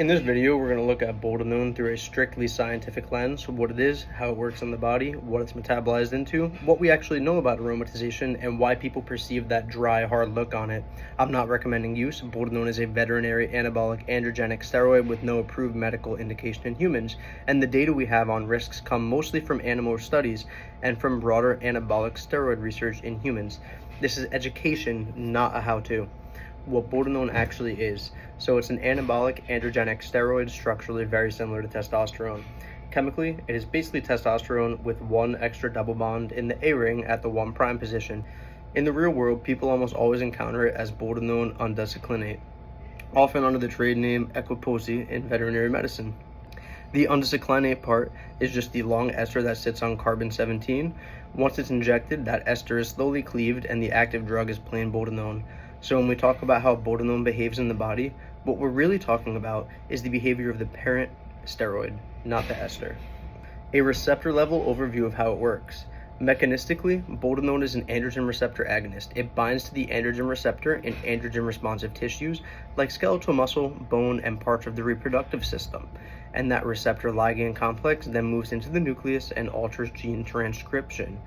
In this video, we're going to look at boldenone through a strictly scientific lens, what it is, how it works in the body, what it's metabolized into, what we actually know about aromatization, and why people perceive that dry, hard look on it. I'm not recommending use. Boldenone is a veterinary anabolic androgenic steroid with no approved medical indication in humans, and the data we have on risks come mostly from animal studies and from broader anabolic steroid research in humans. This is education, not a how-to. What boldenone actually is. So it's an anabolic androgenic steroid structurally very similar to testosterone. Chemically, it is basically testosterone with one extra double bond in the A ring at the 1' position. In the real world, people almost always encounter it as boldenone undeciclinate, often under the trade name Equipoise in veterinary medicine. The undeciclinate part is just the long ester that sits on carbon 17. Once it's injected, that ester is slowly cleaved and the active drug is plain boldenone. So when we talk about how boldenone behaves in the body, what we're really talking about is the behavior of the parent steroid, not the ester. A receptor level overview of how it works. Mechanistically, boldenone is an androgen receptor agonist. It binds to the androgen receptor in androgen responsive tissues like skeletal muscle, bone, and parts of the reproductive system. And that receptor ligand complex then moves into the nucleus and alters gene transcription.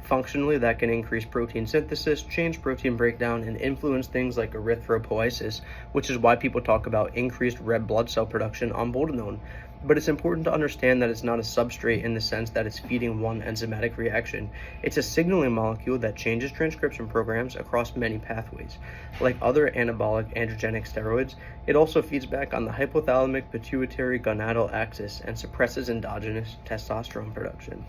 Functionally, that can increase protein synthesis, change protein breakdown, and influence things like erythropoiesis, which is why people talk about increased red blood cell production on boldenone. But it's important to understand that it's not a substrate in the sense that it's feeding one enzymatic reaction. It's a signaling molecule that changes transcription programs across many pathways. Like other anabolic androgenic steroids, it also feeds back on the hypothalamic pituitary gonadal axis and suppresses endogenous testosterone production.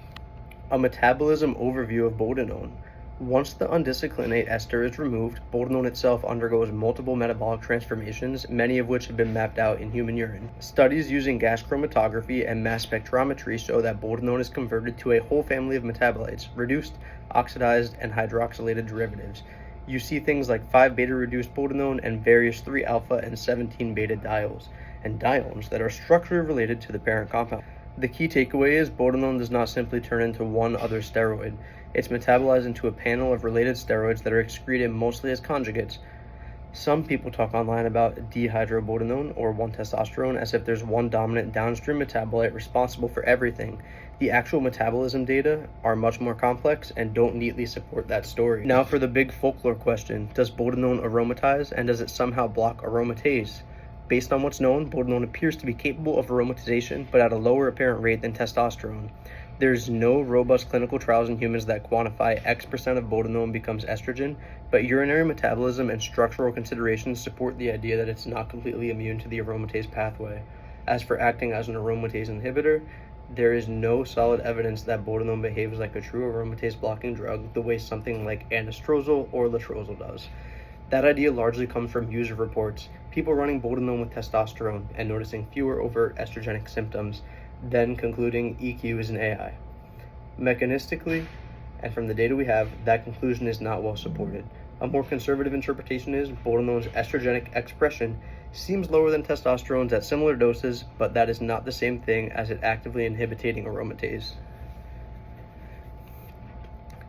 A metabolism overview of boldenone. Once the undeciclinate ester is removed, boldenone itself undergoes multiple metabolic transformations, many of which have been mapped out in human urine. Studies using gas chromatography and mass spectrometry show that boldenone is converted to a whole family of metabolites, reduced, oxidized, and hydroxylated derivatives. You see things like 5-beta reduced boldenone and various 3-alpha and 17-beta diols, and diones that are structurally related to the parent compound. The key takeaway is boldenone does not simply turn into one other steroid. It's metabolized into a panel of related steroids that are excreted mostly as conjugates. Some people talk online about dehydroboldenone or 1-testosterone as if there's one dominant downstream metabolite responsible for everything. The actual metabolism data are much more complex and don't neatly support that story. Now for the big folklore question, does boldenone aromatize and does it somehow block aromatase? Based on what's known, boldenone appears to be capable of aromatization, but at a lower apparent rate than testosterone. There's no robust clinical trials in humans that quantify X% of boldenone becomes estrogen, but urinary metabolism and structural considerations support the idea that it's not completely immune to the aromatase pathway. As for acting as an aromatase inhibitor, there is no solid evidence that boldenone behaves like a true aromatase blocking drug the way something like anastrozole or latrozole does. That idea largely comes from user reports, people running boldenone with testosterone and noticing fewer overt estrogenic symptoms, then concluding EQ is an AI. Mechanistically, and from the data we have, that conclusion is not well supported. A more conservative interpretation is boldenone's estrogenic expression seems lower than testosterone's at similar doses, but that is not the same thing as it actively inhibiting aromatase.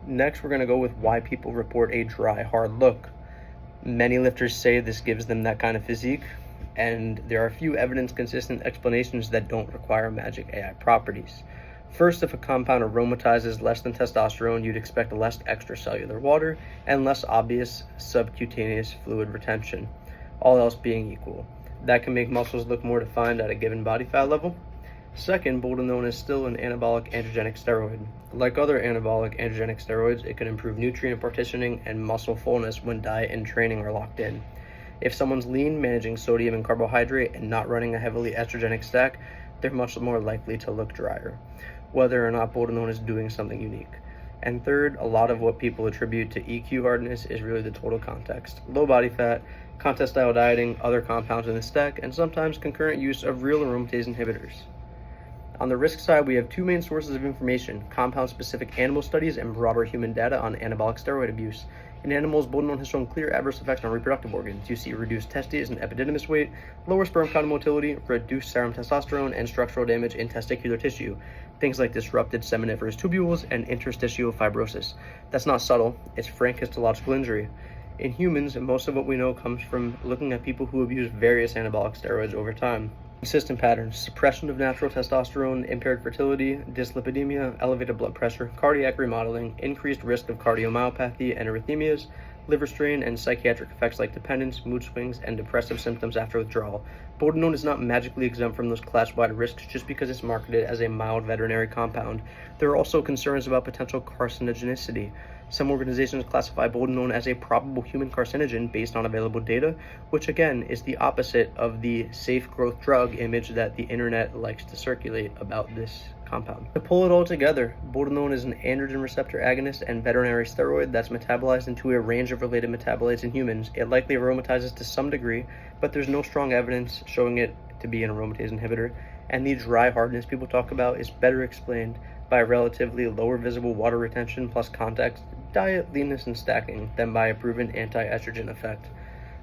Next, we're going to go with why people report a dry, hard look. Many lifters say this gives them that kind of physique, and there are a few evidence-consistent explanations that don't require magic AI properties. First, if a compound aromatizes less than testosterone, you'd expect less extracellular water and less obvious subcutaneous fluid retention, all else being equal. That can make muscles look more defined at a given body fat level. Second, boldenone is still an anabolic androgenic steroid. Like other anabolic androgenic steroids, it can improve nutrient partitioning and muscle fullness when diet and training are locked in. If someone's lean, managing sodium and carbohydrate, and not running a heavily estrogenic stack, they're much more likely to look drier, whether or not boldenone is doing something unique. And third, a lot of what people attribute to EQ hardness is really the total context. Low body fat, contest-style dieting, other compounds in the stack, and sometimes concurrent use of real aromatase inhibitors. On the risk side, we have two main sources of information: compound-specific animal studies and broader human data on anabolic steroid abuse. In animals, boldenone has shown clear adverse effects on reproductive organs. You see reduced testes and epididymis weight, lower sperm count and motility, reduced serum testosterone, and structural damage in testicular tissue. Things like disrupted seminiferous tubules and interstitial fibrosis. That's not subtle, it's frank histological injury. In humans, most of what we know comes from looking at people who abuse various anabolic steroids over time. Consistent patterns: suppression of natural testosterone, impaired fertility, dyslipidemia, elevated blood pressure, cardiac remodeling, increased risk of cardiomyopathy and arrhythmias, liver strain, and psychiatric effects like dependence, mood swings, and depressive symptoms after withdrawal. Boldenone is not magically exempt from those class-wide risks just because it's marketed as a mild veterinary compound. There are also concerns about potential carcinogenicity. Some organizations classify boldenone as a probable human carcinogen based on available data, which again is the opposite of the safe growth drug image that the internet likes to circulate about this compound. To pull it all together, boldenone is an androgen receptor agonist and veterinary steroid that's metabolized into a range of related metabolites in humans. It likely aromatizes to some degree, but there's no strong evidence showing it to be an aromatase inhibitor, and the dry hardness people talk about is better explained by relatively lower visible water retention plus context, diet, leanness, and stacking than by a proven anti-estrogen effect.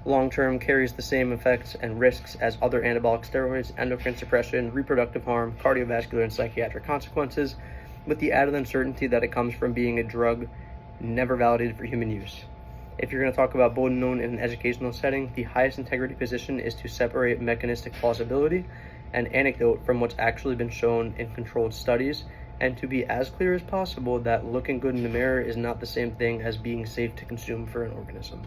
Long-term carries the same effects and risks as other anabolic steroids: endocrine suppression, reproductive harm, cardiovascular and psychiatric consequences, with the added uncertainty that it comes from being a drug never validated for human use. If you're going to talk about boldenone in an educational setting, the highest integrity position is to separate mechanistic plausibility and anecdote from what's actually been shown in controlled studies, and to be as clear as possible that looking good in the mirror is not the same thing as being safe to consume for an organism.